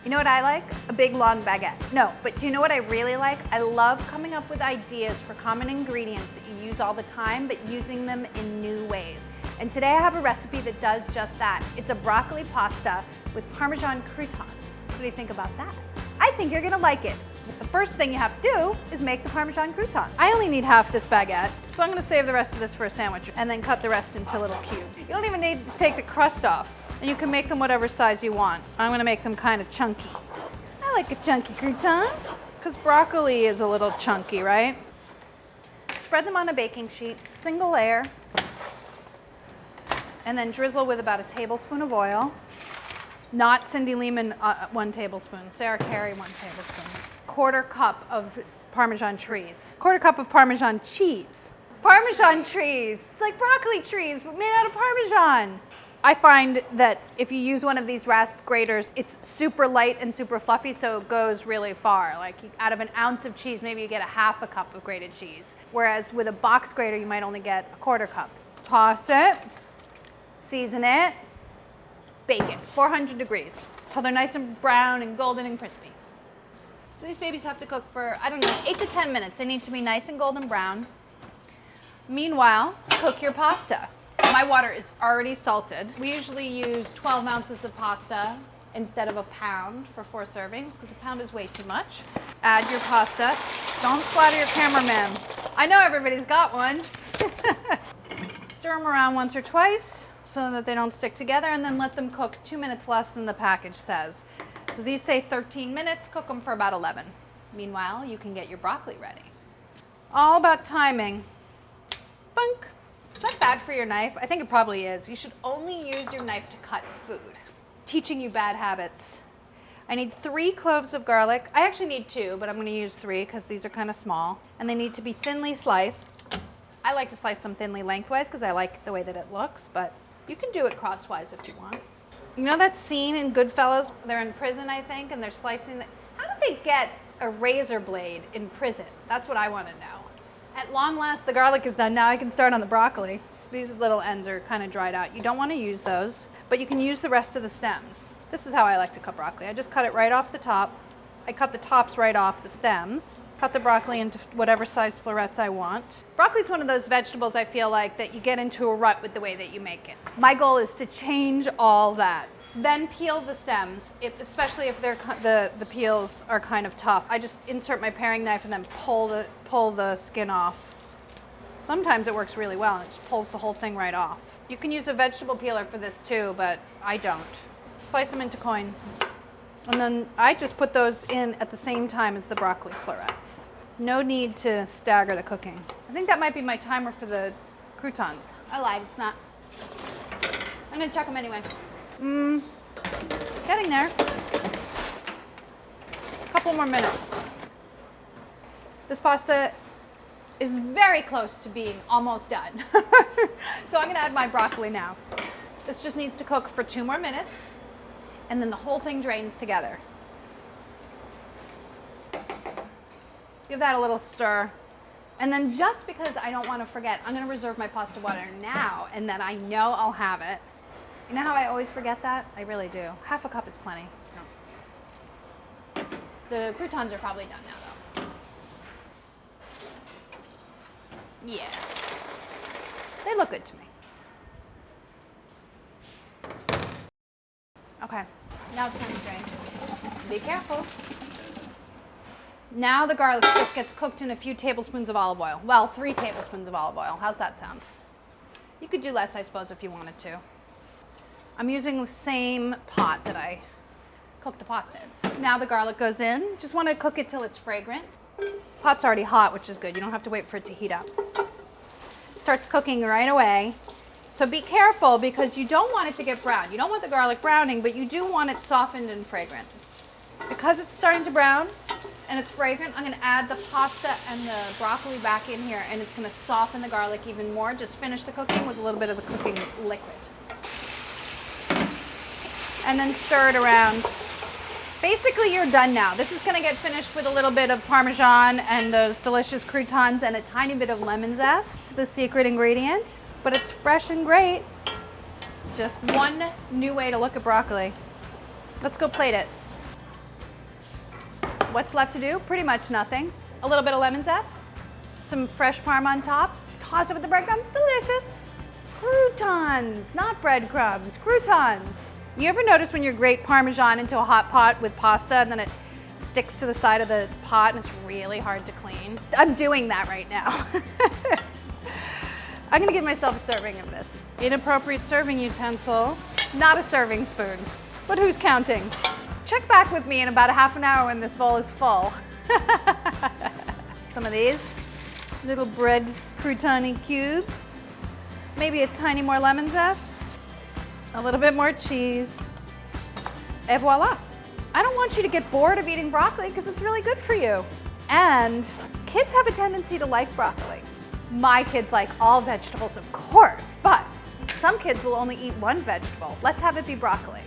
You know what I like? A big long baguette. No, but do you know what I really like? I love coming up with ideas for common ingredients that you use all the time, but using them in new ways. And today I have a recipe that does just that. It's a broccoli pasta with Parmesan croutons. What do you think about that? I think you're gonna like it. But the first thing you have to do is make the Parmesan croutons. I only need half this baguette, so I'm gonna save the rest of this for a sandwich and then cut the rest into little cubes. You don't even need to take the crust off. And you can make them whatever size you want. I'm gonna make them kind of chunky. I like a chunky crouton, because broccoli is a little chunky, right? Spread them on a baking sheet, single layer, and then drizzle with about a tablespoon of oil. Not Cindy Lehman, 1 tablespoon, Sarah Carey, 1 tablespoon. Quarter cup of Parmesan trees. Quarter cup of Parmesan cheese. Parmesan trees, it's like broccoli trees, but made out of Parmesan. I find that if you use one of these rasp graters, it's super light and super fluffy, so it goes really far. Like out of an ounce of cheese, maybe you get a half a cup of grated cheese. Whereas with a box grater, you might only get a quarter cup. Toss it, season it, bake it, 400 degrees, until they're nice and brown and golden and crispy. So these babies have to cook for, I don't know, 8 to 10 minutes. They need to be nice and golden brown. Meanwhile, cook your pasta. My water is already salted. We usually use 12 ounces of pasta instead of a pound for 4 servings, because a pound is way too much. Add your pasta. Don't splatter your cameraman. I know everybody's got one. Stir them around once or twice so that they don't stick together, and then let them cook 2 minutes less than the package says. So these say 13 minutes, cook them for about 11. Meanwhile, you can get your broccoli ready. All about timing. Bunk. Is that bad for your knife? I think it probably is. You should only use your knife to cut food. Teaching you bad habits. I need 3 cloves of garlic. I actually need 2, but I'm going to use 3 because these are kind of small. And they need to be thinly sliced. I like to slice them thinly lengthwise because I like the way that it looks, but you can do it crosswise if you want. You know that scene in Goodfellas? They're in prison, I think, and they're slicing. How did they get a razor blade in prison? That's what I want to know. At long last, the garlic is done. Now I can start on the broccoli. These little ends are kind of dried out. You don't want to use those, but you can use the rest of the stems. This is how I like to cut broccoli. I just cut it right off the top. I cut the tops right off the stems. Cut the broccoli into whatever size florets I want. Broccoli is one of those vegetables I feel like that you get into a rut with the way that you make it. My goal is to change all that. Then peel the stems, especially if the peels are kind of tough. I just insert my paring knife and then pull the skin off. Sometimes it works really well and it just pulls the whole thing right off. You can use a vegetable peeler for this too, but I don't. Slice them into coins. And then I just put those in at the same time as the broccoli florets. No need to stagger the cooking. I think that might be my timer for the croutons. I lied, it's not. I'm gonna check them anyway. Getting there. A couple more minutes. This pasta is very close to being almost done. So I'm gonna add my broccoli now. This just needs to cook for 2 more minutes, and then the whole thing drains together. Give that a little stir. And then just because I don't want to forget, I'm gonna reserve my pasta water now, and then I know I'll have it. You know how I always forget that? I really do. Half a cup is plenty. No. The croutons are probably done now, though. Yeah. They look good to me. Okay, now it's time to drain. Be careful. Now the garlic just gets cooked in a few tablespoons of olive oil. Well, 3 tablespoons of olive oil. How's that sound? You could do less, I suppose, if you wanted to. I'm using the same pot that I cooked the pasta in. Now the garlic goes in. Just want to cook it till it's fragrant. Pot's already hot, which is good. You don't have to wait for it to heat up. Starts cooking right away. So be careful because you don't want it to get brown. You don't want the garlic browning, but you do want it softened and fragrant. Because it's starting to brown and it's fragrant, I'm going to add the pasta and the broccoli back in here, and it's going to soften the garlic even more. Just finish the cooking with a little bit of the cooking liquid. And then stir it around. Basically, you're done now. This is going to get finished with a little bit of Parmesan and those delicious croutons and a tiny bit of lemon zest, the secret ingredient. But it's fresh and great. Just one new way to look at broccoli. Let's go plate it. What's left to do? Pretty much nothing. A little bit of lemon zest, some fresh parm on top, toss it with the breadcrumbs, delicious. Croutons, not breadcrumbs, croutons. You ever notice when you grate Parmesan into a hot pot with pasta and then it sticks to the side of the pot and it's really hard to clean? I'm doing that right now. I'm gonna give myself a serving of this. Inappropriate serving utensil, not a serving spoon, but who's counting? Check back with me in about a half an hour when this bowl is full. Some of these little bread crouton cubes, maybe a tiny more lemon zest, a little bit more cheese, et voila. I don't want you to get bored of eating broccoli because it's really good for you. And kids have a tendency to like broccoli. My kids like all vegetables, of course, but some kids will only eat one vegetable. Let's have it be broccoli.